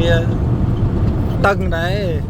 bia tầng đấy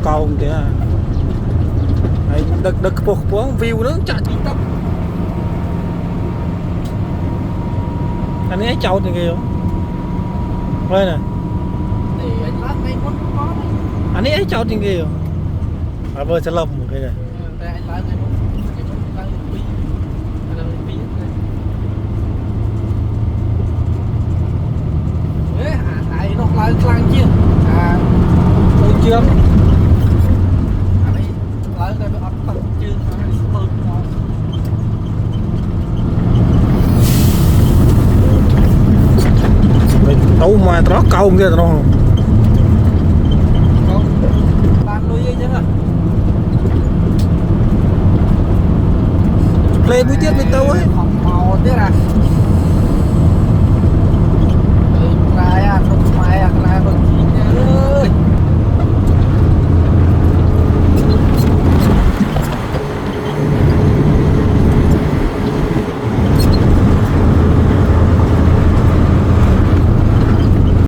cong kìa đực buộc view nó chả chỉ tóc anh ấy trâu thì kìa đây nè anh ấy trâu thì kìa à vừa sẽ lầm một cái này nó lại clang chưa tôi chưa lại đây ấp tầm chưa mình tấu mà nó câu kia nó ban đôi chứ hả lên mới tiếp với tao ấy màu thế à